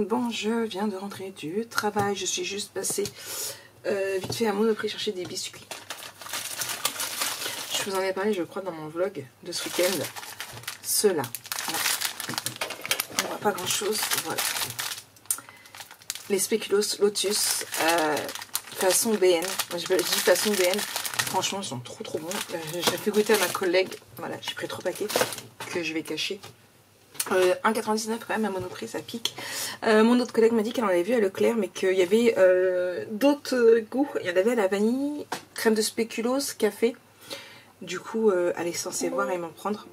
Bon, je viens de rentrer du travail, je suis juste passée vite fait à Monoprix chercher des biscuits. Je vous en ai parlé, je crois, dans mon vlog de ce week-end. Ceux-là. Voilà. On voit pas grand-chose. Voilà. Les Spéculoos Lotus façon BN. Je dis façon BN. Franchement, ils sont trop bons. J'ai fait goûter à ma collègue. Voilà, j'ai pris 3 paquets que je vais cacher. 1,99 quand même à Monoprix, ça pique. Mon autre collègue m'a dit qu'elle en avait vu à Leclerc, mais qu'il y avait d'autres goûts. Il y en avait à la vanille, crème de spéculoos, café. Du coup, elle est censée voir et m'en prendre.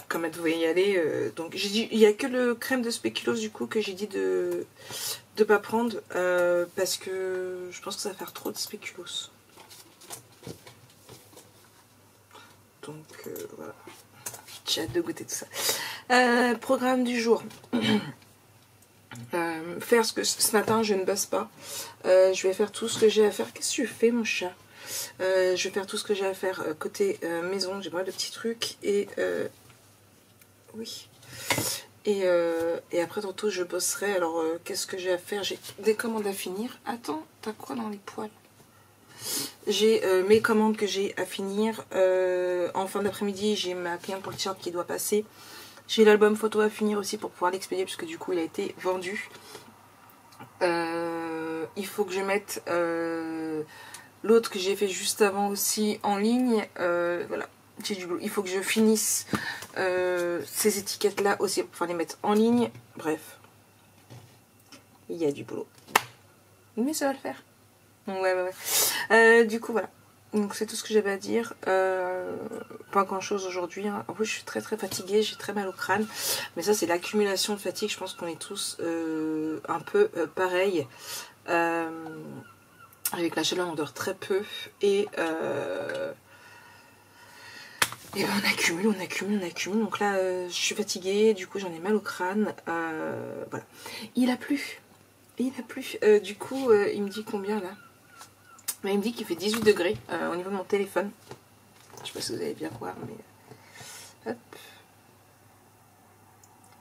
Comme elle devait y aller. Donc j'ai dit, il n'y a que le crème de spéculoos du coup que j'ai dit de pas prendre parce que je pense que ça va faire trop de spéculoos. Donc voilà. J'ai hâte de goûter tout ça. Programme du jour. Faire ce que ce matin je ne bosse pas. Je vais faire tout ce que j'ai à faire. Qu'est-ce que tu fais mon chat? Je vais faire tout ce que j'ai à faire côté maison. J'ai pas mal de petits trucs. Et oui. Et après tantôt je bosserai. Alors qu'est-ce que j'ai à faire? J'ai des commandes à finir. Attends, t'as quoi dans les poils? J'ai mes commandes que j'ai à finir. En fin d'après-midi, j'ai ma cliente pour le t-shirt qui doit passer. J'ai l'album photo à finir aussi pour pouvoir l'expédier puisque du coup il a été vendu. Il faut que je mette l'autre que j'ai fait juste avant aussi en ligne. Voilà, j'ai du boulot. Il faut que je finisse ces étiquettes là aussi pour pouvoir les mettre en ligne. Bref, il y a du boulot. Mais ça va le faire. Ouais. Du coup, voilà. Donc, c'est tout ce que j'avais à dire. Pas grand chose aujourd'hui. Hein. En plus, je suis très fatiguée. J'ai très mal au crâne. Mais ça, c'est l'accumulation de fatigue. Je pense qu'on est tous un peu pareil. Avec la chaleur, on dort très peu. Et ben, on accumule. Donc là, je suis fatiguée. Du coup, j'en ai mal au crâne. Voilà. Il a plu. Du coup, il me dit combien là? Mais il me dit qu'il fait 18 degrés au niveau de mon téléphone. Je sais pas si vous allez bien voir, mais... Hop.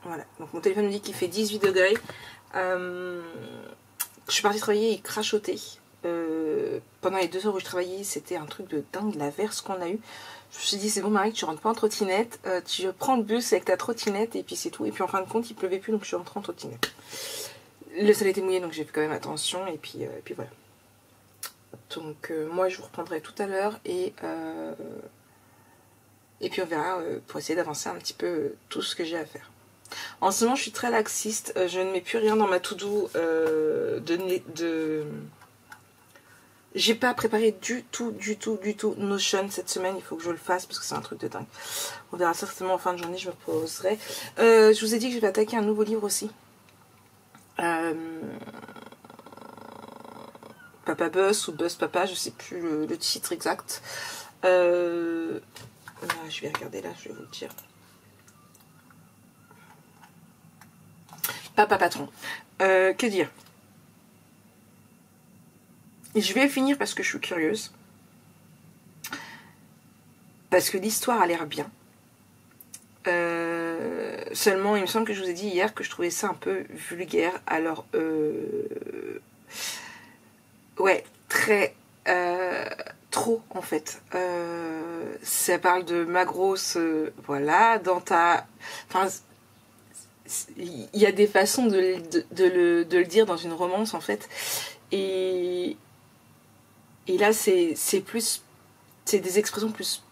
Voilà. Donc mon téléphone me dit qu'il fait 18 degrés. Je suis partie travailler, il crachotait. Pendant les 2 heures où je travaillais, c'était un truc de dingue, l'averse qu'on a eu. Je me suis dit, c'est bon Marie, tu rentres pas en trottinette. Tu prends le bus avec ta trottinette et puis c'est tout. Et puis en fin de compte, il pleuvait plus, donc je suis rentrée en trottinette. Le sol était mouillé, donc j'ai fait quand même attention. Et puis voilà. Donc moi je vous reprendrai tout à l'heure et puis on verra pour essayer d'avancer un petit peu tout ce que j'ai à faire. En ce moment je suis très laxiste, je ne mets plus rien dans ma to-do J'ai pas préparé du tout Notion cette semaine, il faut que je le fasse parce que c'est un truc de dingue. On verra certainement en fin de journée, je me poserai. Je vous ai dit que je vais attaquer un nouveau livre aussi. Papa Buzz ou Buzz Papa, je sais plus le titre exact. Je vais regarder là, je vais vous le dire. Papa Patron. Que dire? Je vais le finir parce que je suis curieuse. Parce que l'histoire a l'air bien. Seulement, il me semble que je vous ai dit hier que je trouvais ça un peu vulgaire. Alors, ouais, très... trop en fait. Ça parle de ma grosse... voilà, dans ta... Enfin, il y a des façons de le dire dans une romance en fait. Et là, c'est plus... C'est des expressions plus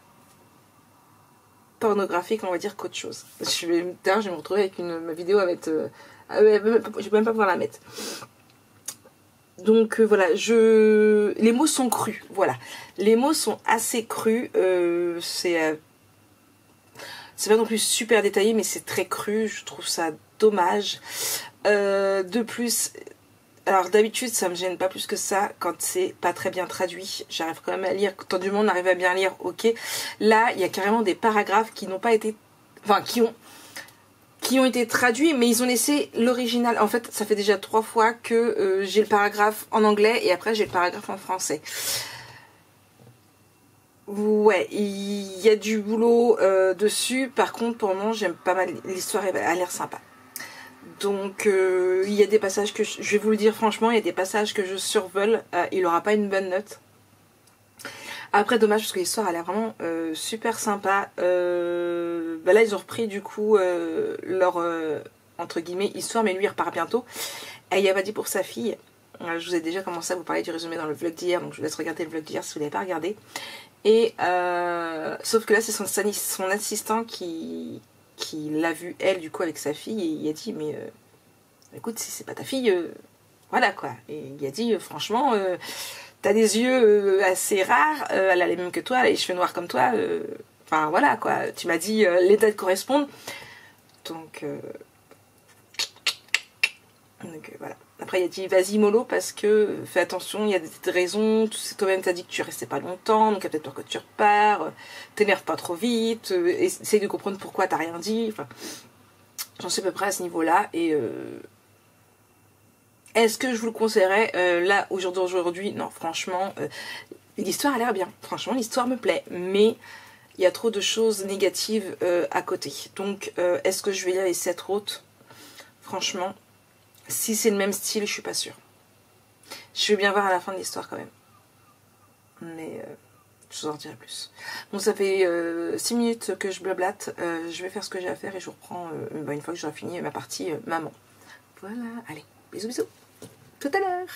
pornographiques, on va dire, qu'autre chose. Je vais me retrouver avec ma vidéo à mettre... je vais même pas pouvoir la mettre. Donc voilà, les mots sont crus, voilà. Les mots sont assez crus, c'est pas non plus super détaillé, mais c'est très cru, je trouve ça dommage. De plus, alors d'habitude ça me gêne pas plus que ça quand c'est pas très bien traduit, j'arrive quand même à lire, quand du monde arrive à bien lire, ok. Là, il y a carrément des paragraphes qui n'ont pas été... enfin qui ont été traduits, mais ils ont laissé l'original. En fait, ça fait déjà 3 fois que j'ai le paragraphe en anglais et après j'ai le paragraphe en français. Ouais, il y a du boulot dessus. Par contre, pour le moment, j'aime pas mal. L'histoire a l'air sympa. Donc, il y a des passages que je vais vous le dire franchement, il y a des passages que je survole. Il aura pas une bonne note. Après, dommage parce que l'histoire a l'air vraiment super sympa. Bah là, ils ont repris du coup leur entre guillemets histoire, mais lui il repart bientôt. Et il a pas dit pour sa fille. Je vous ai déjà commencé à vous parler du résumé dans le vlog d'hier, donc je vous laisse regarder le vlog d'hier si vous l'avez pas regardé. Et sauf que là, c'est son assistant qui l'a vu elle du coup avec sa fille et il a dit mais écoute, si c'est pas ta fille, voilà quoi. Et il a dit franchement. T'as des yeux assez rares, elle a les mêmes que toi, elle a les cheveux noirs comme toi, enfin voilà quoi, tu m'as dit les dates correspondent, donc voilà. Après il a dit vas-y mollo parce que fais attention, il y a des raisons, toi-même t'as dit que tu restais pas longtemps, donc il y a peut-être peur que tu repars, t'énerve pas trop vite, essaye de comprendre pourquoi t'as rien dit, enfin j'en sais à peu près à ce niveau-là et est-ce que je vous le conseillerais là, au jour d'aujourd'hui? Non, franchement, l'histoire a l'air bien. Franchement, l'histoire me plaît. Mais il y a trop de choses négatives à côté. Donc, est-ce que je vais lire les 7 autres? Franchement, si c'est le même style, je suis pas sûre. Je vais bien voir à la fin de l'histoire quand même. Mais je vous en dirai plus. Bon, ça fait 6 minutes que je blablate. Je vais faire ce que j'ai à faire et je vous reprends une fois que j'aurai fini ma partie maman. Voilà, allez, bisous bisous. Tout à l'heure.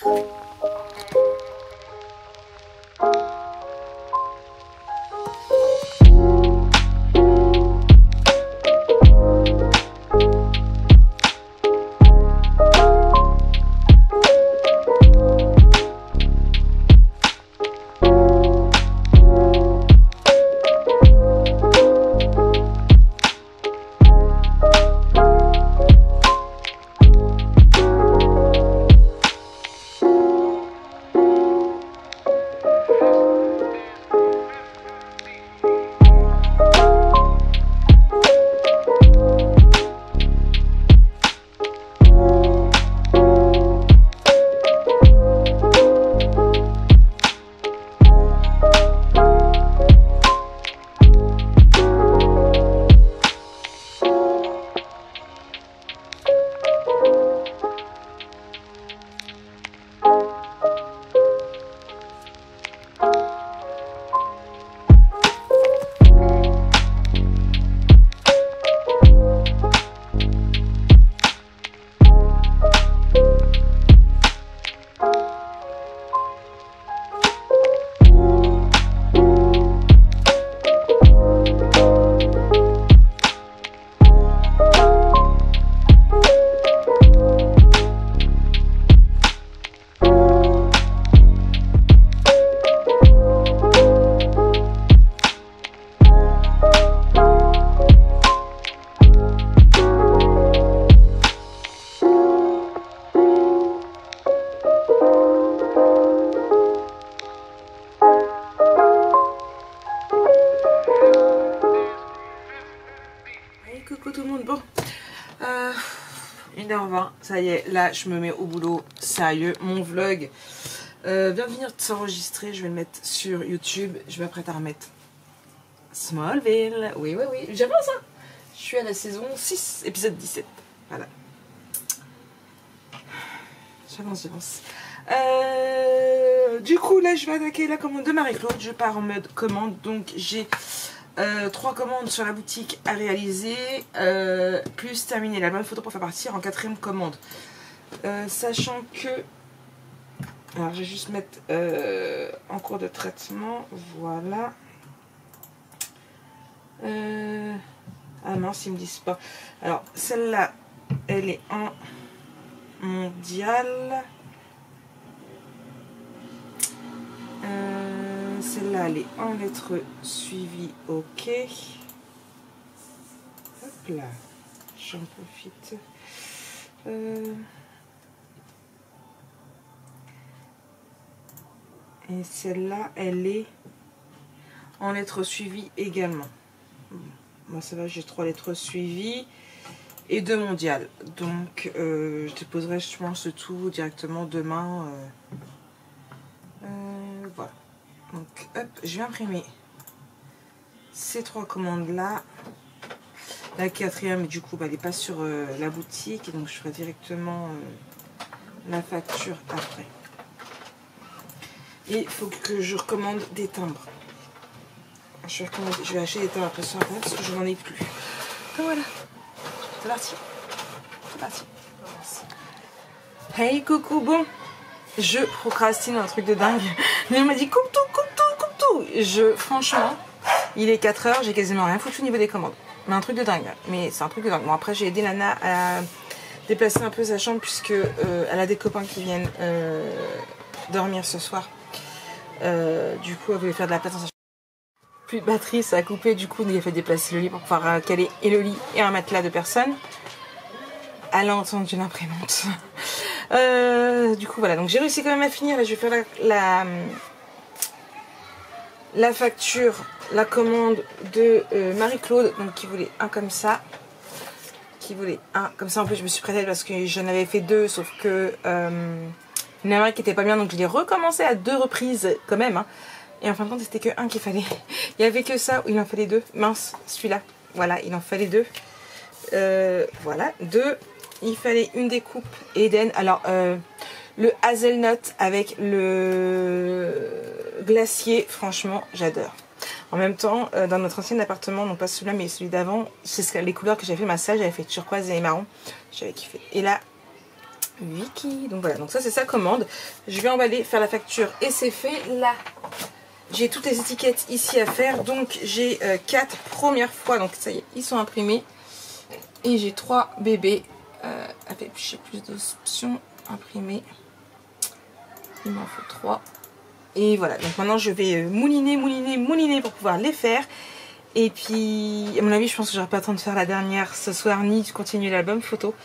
Coucou tout le monde, bon 1h20, ça y est, là je me mets au boulot, sérieux, mon vlog vient de venir de s'enregistrer, je vais le mettre sur YouTube, je m'apprête à remettre Smallville, oui, j'avance hein, je suis à la saison 6, épisode 17, voilà, j'avance. Du coup là je vais attaquer la commande de Marie-Claude, je pars en mode commande, donc j'ai 3 commandes sur la boutique à réaliser, plus terminer l'album photo pour faire partir en 4e commande. Sachant que... Alors je vais juste mettre en cours de traitement, voilà. Ah mince, ils me disent pas. Alors celle-là, elle est en mondial. Celle-là, elle est en lettres suivies, ok. Hop là, j'en profite. Et celle-là, elle est en lettres suivies également. Moi ça va, j'ai 3 lettres suivies. Et 2 mondiales. Donc je déposerai je pense tout directement demain. Voilà. Donc hop, je vais imprimer ces 3 commandes là. La 4e du coup bah, elle n'est pas sur la boutique. Donc je ferai directement la facture après. Et il faut que je recommande des timbres. Je vais acheter des timbres après sur internet parce que je n'en ai plus. Donc voilà. C'est parti. C'est parti. Hey coucou, bon. Je procrastine un truc de dingue. Mais on m'a dit coupe tout. Franchement, il est 4 h, j'ai quasiment rien foutu au niveau des commandes. Mais un truc de dingue. Mais c'est un truc de dingue. Bon après j'ai aidé Nana à déplacer un peu sa chambre puisque elle a des copains qui viennent dormir ce soir. Du coup elle voulait faire de la place dans sa chambre. Plus de batterie, ça a coupé, du coup il a fait déplacer le lit pour pouvoir caler et le lit et un matelas de personnes. Elle a entendu l'imprimante. Du coup voilà, donc j'ai réussi quand même à finir. Là je vais faire la facture, la commande de Marie-Claude, donc qui voulait un comme ça. Qui voulait un comme ça. En plus je me suis prêtée parce que j'en avais fait 2, sauf que il y en a un qui était pas bien, donc je l'ai recommencé à 2 reprises quand même. Hein. Et en fin de compte c'était que un qu'il fallait. Il y avait que ça, il en fallait 2. Mince, celui-là. Voilà, il en fallait 2. Voilà, 2. Il fallait une découpe Eden. Alors, le hazelnut avec le glacier, franchement, j'adore. En même temps, dans notre ancien appartement, non pas celui-là, mais celui d'avant, c'est les couleurs que j'avais fait massage. J'avais fait turquoise et marron. J'avais kiffé. Et là, Vicky. Donc voilà, donc ça c'est sa commande. Je vais emballer, faire la facture et c'est fait. Là, j'ai toutes les étiquettes ici à faire. Donc j'ai 4 premières fois. Donc ça y est, ils sont imprimés. Et j'ai 3 bébés. Avec j'ai plus d'options imprimées. Il m'en faut 3. Et voilà, donc maintenant je vais mouliner pour pouvoir les faire. Et puis, à mon avis, je pense que j'aurai pas le temps de faire la dernière ce soir, ni de continuer l'album photo.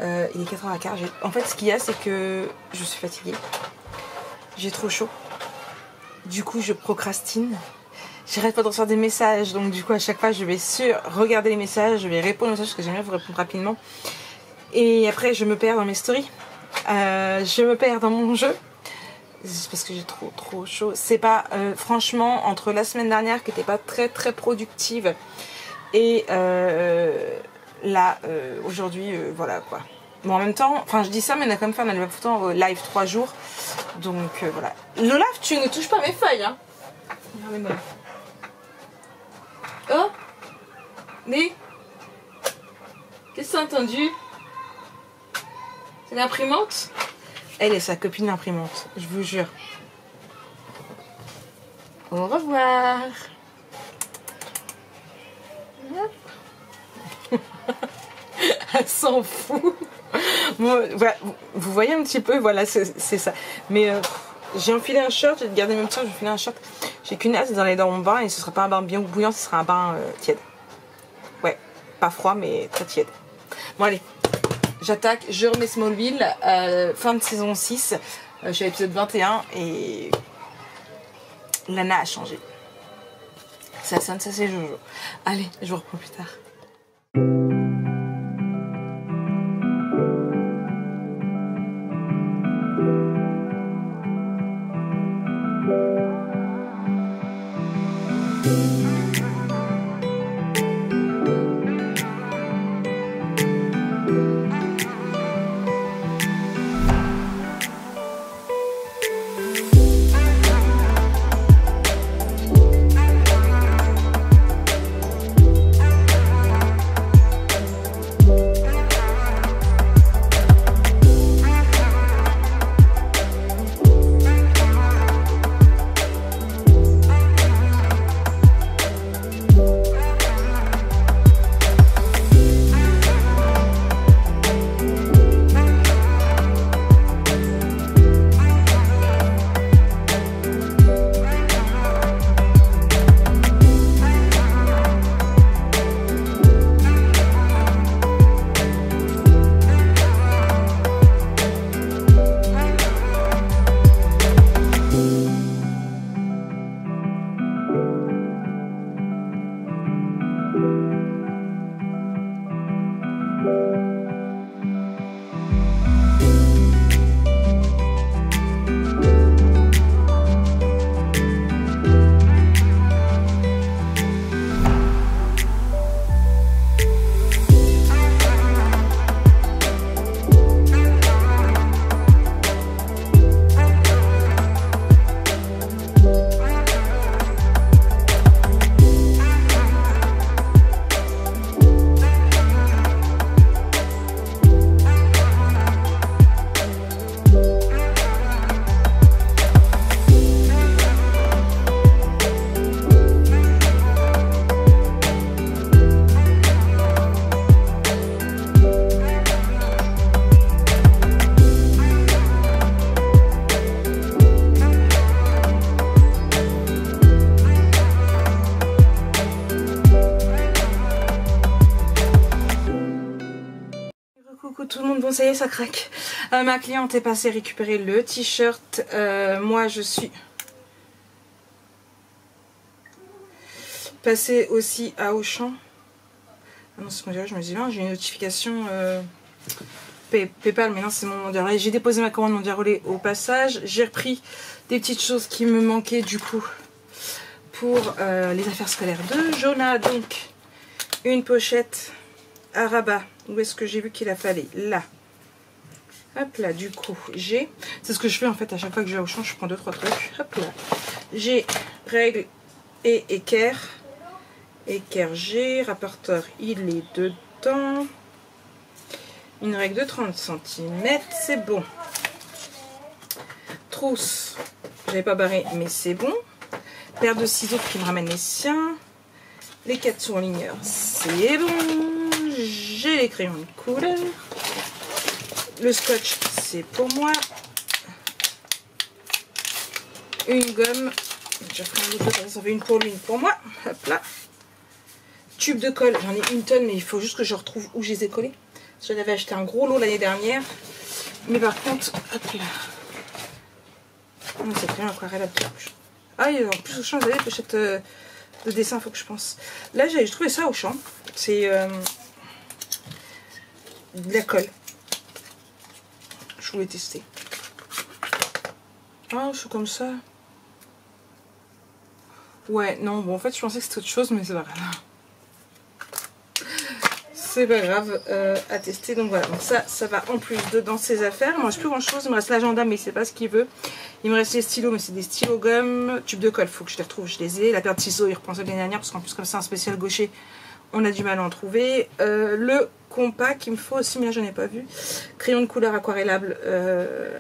Il est 4h15. En fait, ce qu'il y a, c'est que je suis fatiguée. J'ai trop chaud. Du coup, je procrastine. J'arrête pas de recevoir des messages. Donc, du coup, à chaque fois, je vais regarder les messages. Je vais répondre aux messages parce que j'aime bien vous répondre rapidement. Et après, je me perds dans mes stories. Je me perds dans mon jeu. C'est parce que j'ai trop chaud. C'est pas, franchement, entre la semaine dernière qui n'était pas très productive et là, aujourd'hui, voilà quoi. Bon, en même temps, enfin je dis ça, mais on a quand même fait un album photo en live 3 jours. Donc voilà. Lola, tu ne touches pas mes feuilles, hein. Regardez-moi. Oh, mais qu'est-ce que t'as entendu? C'est l'imprimante? Elle est sa copine d'imprimante, je vous jure. Au revoir. Elle s'en fout. Bon, voilà, vous voyez un petit peu, voilà, c'est ça. Mais j'ai enfilé un short, j'ai gardé même temps, j'ai enfilé un short. J'ai qu'une hâte d'aller dans mon bain et ce sera pas un bain bien bouillant, ce sera un bain tiède. Ouais, pas froid mais très tiède. Bon allez. J'attaque, je remets Smallville, fin de saison 6, je suis à l'épisode 21 et Lana a changé. Ça sonne, ça c'est Jojo. Allez, je vous reprends plus tard. Coucou tout le monde, bon ça y est ça craque. Ma cliente est passée récupérer le t-shirt. Moi je suis passée aussi à Auchan. Ah non c'est mon dirait, je me dis là j'ai une notification Paypal, mais non c'est mon mondial. J'ai déposé ma commande mondial relais au passage. J'ai repris des petites choses qui me manquaient du coup pour les affaires scolaires de Jonah. Donc une pochette à rabat. Où est-ce que j'ai vu qu'il a fallu? Là. Hop là, du coup, j'ai... C'est ce que je fais en fait à chaque fois que je vais au champ, je prends 2-3 trucs. Hop là. J'ai règle et équerre. Équerre G. Rapporteur, il est dedans. Une règle de 30 cm. C'est bon. Trousse. J'avais pas barré, mais c'est bon. Paire de ciseaux qui me ramène les siens. Les 4 surligneurs, c'est bon. J'ai les crayons de couleur. Le scotch, c'est pour moi. Une gomme. Je ferai un autre, ça fait une pour lui, une pour moi. Hop là. Tube de colle, j'en ai une tonne, mais il faut juste que je retrouve où je les ai collés. J'en avais acheté un gros lot l'année dernière. Mais par contre, hop là. Oh, c'est rien aquarelle à tout. Ah, et en plus, au champ, vous avez des pochettes de dessin, faut que je pense. Là, j'ai trouvé ça au champ. C'est de la colle. Je voulais tester. Ah, c'est comme ça. Ouais, non, bon, en fait, je pensais que c'était autre chose, mais c'est pas grave. C'est pas grave à tester. Donc voilà, donc ça va en plus de dans ses affaires. Il me reste plus grand chose. Il me reste l'agenda, mais c'est pas ce qu'il veut. Il me reste les stylos, mais c'est des stylos gomme. Tube de colle, faut que je les retrouve, je les ai. La paire de ciseaux, il reprend ça de l'année dernière, parce qu'en plus, comme c'est un spécial gaucher, on a du mal à en trouver. Le compas qu'il me faut aussi, mais là, j'en ai pas vu. Crayon de couleur aquarellable.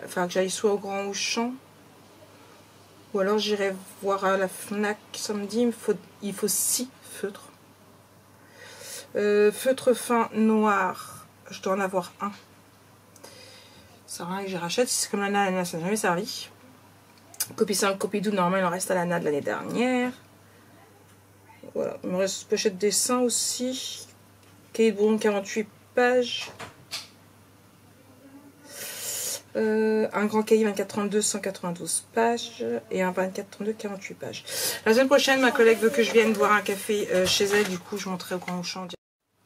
Enfin, que j'aille soit au Grand Auchan. Ou alors, j'irai voir à la Fnac samedi. Il faut 6 feutres. Feutre fin noir, je dois en avoir un. Ça sert à rien que je rachète, c'est comme l'ANA, ça n'a jamais servi. Copie 5, copie 12, normalement il en reste à l'ANA de l'année dernière. Voilà, il me reste une pochette dessin aussi. Cahier de Broughton, 48 pages. Un grand cahier 24-32, 192 pages. Et un 24-32, 48 pages. La semaine prochaine, ma collègue veut que je vienne boire un café chez elle. Du coup, je monterai au Grand Auchan.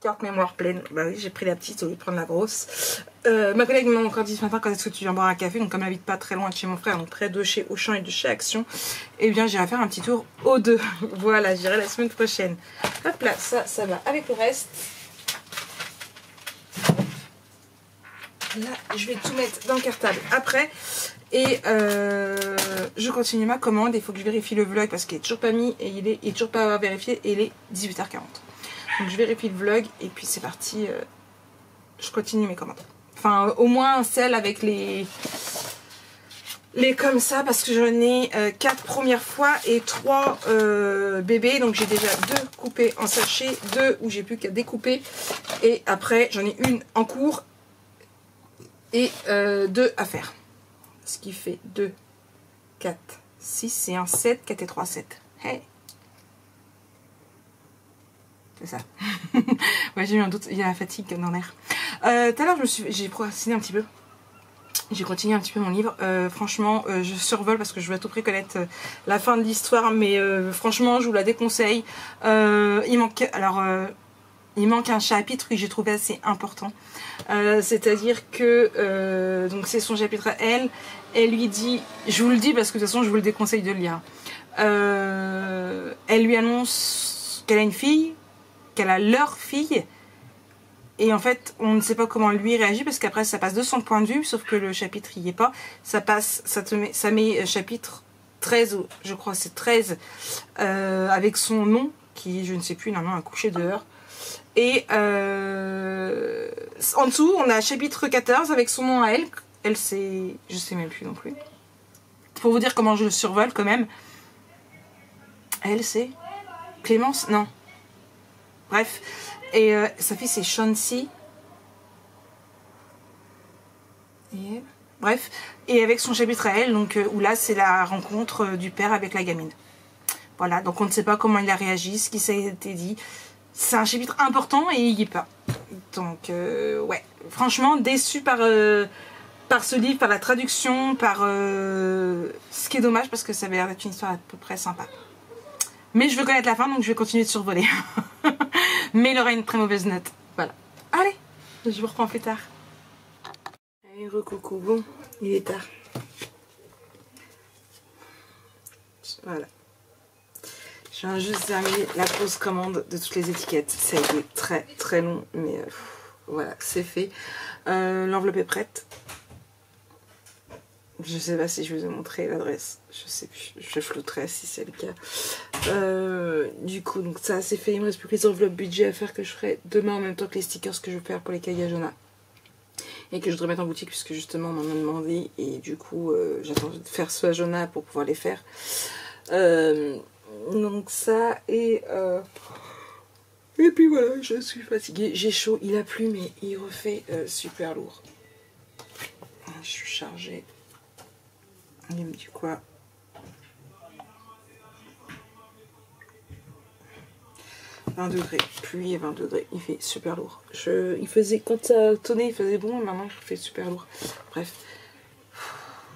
Carte mémoire pleine. Bah oui, j'ai pris la petite au lieu de prendre la grosse. Ma collègue m'a encore dit ce matin, quand est-ce que tu viens boire un café? Donc comme elle n'habite pas très loin de chez mon frère, donc près de chez Auchan et de chez Action, eh bien j'irai faire un petit tour aux deux. Voilà, j'irai la semaine prochaine. Hop là, ça va avec le reste. Là, je vais tout mettre dans le cartable après. Et je continue ma commande. Il faut que je vérifie le vlog parce qu'il n'est toujours pas mis et il est toujours pas vérifié et il est 18h40. Donc je vérifie le vlog et puis c'est parti. Je continue mes commandes. Enfin, au moins celle avec les comme ça parce que j'en ai 4 premières fois et 3 bébés. Donc j'ai déjà 2 coupés en sachet, 2 où j'ai plus qu'à découper. Et après j'en ai une en cours et 2 à faire. Ce qui fait 2, 4, 6 et un 7, 4 et 3, 7. Hey! C'est ça. Ouais, j'ai eu un doute, il y a la fatigue dans l'air. Tout à l'heure, j'ai procrastiné un petit peu. J'ai continué un petit peu mon livre. Franchement, je survole parce que je veux à tout prix connaître la fin de l'histoire. Mais franchement, je vous la déconseille. Il manque... Alors, il manque un chapitre que j'ai trouvé assez important. C'est-à-dire que donc c'est son chapitre à elle. Elle lui dit, je vous le dis parce que de toute façon je vous le déconseille de le lire. Elle lui annonce qu'elle a une fille, qu'elle a leur fille. Et en fait, on ne sait pas comment lui réagit parce qu'après ça passe de son point de vue, sauf que le chapitre il n'y est pas. Ça met chapitre 13, je crois c'est 13, avec son nom, qui je ne sais plus, normalement un coucher dehors. Et en dessous, on a chapitre 14 avec son nom à elle. Elle c'est, je sais même plus non plus. Pour vous dire comment je le survole quand même. Elle c'est Clémence, non. Bref. Et sa fille c'est Shansi. Et bref. Et avec son chapitre à elle, donc où là c'est la rencontre du père avec la gamine. Voilà, donc on ne sait pas comment il a réagi, ce qui s'est été dit. C'est un chapitre important et il n'y est pas. Donc ouais, franchement déçue par ce livre, par la traduction, par ce qui est dommage parce que ça avait l'air d'être une histoire à peu près sympa. Mais je veux connaître la fin, donc je vais continuer de survoler. Mais il aura une très mauvaise note. Voilà. Allez, je vous reprends plus tard. Allez, recoucou. Bon, il est tard. Voilà. Je viens juste terminer la pause commande de toutes les étiquettes. Ça a été très très long, mais voilà, c'est fait. L'enveloppe est prête. Je sais pas si je vous ai montré l'adresse. Je sais plus. Je flouterai si c'est le cas. Du coup, donc ça c'est fait. Il me reste plus que les enveloppes budget à faire que je ferai demain en même temps que les stickers que je vais faire pour les cahiers à Jonah. Et que je voudrais mettre en boutique puisque justement on m'en a demandé. Et du coup, j'attends de faire ceux à Jonah pour pouvoir les faire. Donc ça et puis voilà, je suis fatiguée. J'ai chaud. Il a plu mais il refait super lourd. Je suis chargée. Il me dit quoi? 20 degrés, pluie et 20 degrés, il fait super lourd. Il faisait, quand ça tonnait, il faisait bon, et maintenant il fait super lourd. Bref,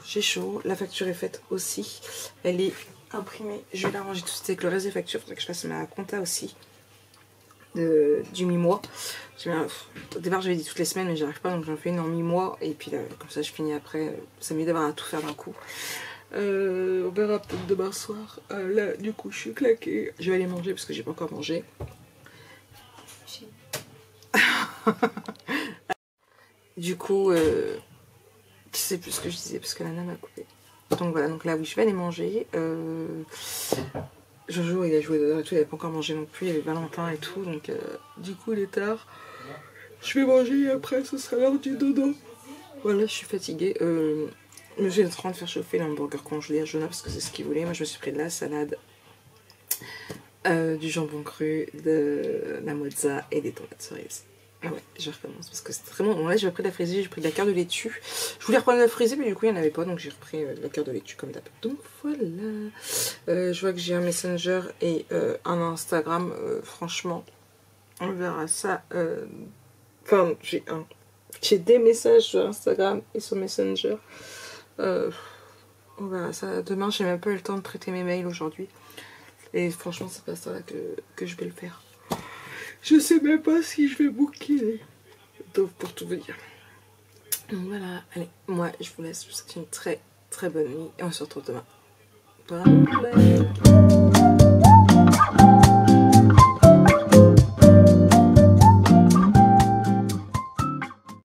j'ai chaud, la facture est faite aussi. Elle est imprimée, je vais la ranger tout de suite avec le reste des factures. Il faudrait que je fasse ma compta aussi du mi-mois. Au départ j'avais dit toutes les semaines, mais j'arrive pas, donc j'en fais une en mi-mois. Et puis là, comme ça je finis après, ça m'aide d'avoir à tout faire d'un coup. On verra peut-être demain soir. Là du coup je suis claquée. Je vais aller manger parce que j'ai pas encore mangé. Du coup je sais plus ce que je disais parce que la nana m'a coupé. Donc voilà, donc là oui je vais aller manger. Jojo il a joué dehors et tout, il avait pas encore mangé non plus, il y avait Valentin et tout, donc du coup il est tard. Je vais manger et après ce sera l'heure du dodo. Voilà, je suis fatiguée. Je suis en train de faire chauffer l'hamburger congelé à Jonah parce que c'est ce qu'il voulait. Moi je me suis pris de la salade, du jambon cru, de la mozza et des tomates cerises. Ah ouais, je recommence parce que c'est très bon. Bon là j'ai pris de la frisée, j'ai pris de la carte de laitue. Je voulais reprendre de la frisée mais du coup il n'y en avait pas, donc j'ai repris de la carte de laitue comme d'hab. Donc voilà. Je vois que j'ai un Messenger et un Instagram. Franchement, on verra ça. Enfin, j'ai des messages sur Instagram et sur Messenger. On verra ça demain. J'ai même pas eu le temps de traiter mes mails aujourd'hui. Et franchement, c'est pas ça là que je vais le faire. Je sais même pas si je vais booker. Donc, pour tout vous dire. Donc voilà. Allez, moi, je vous laisse. Je vous souhaite une très très bonne nuit. Et on se retrouve demain. Bye bye.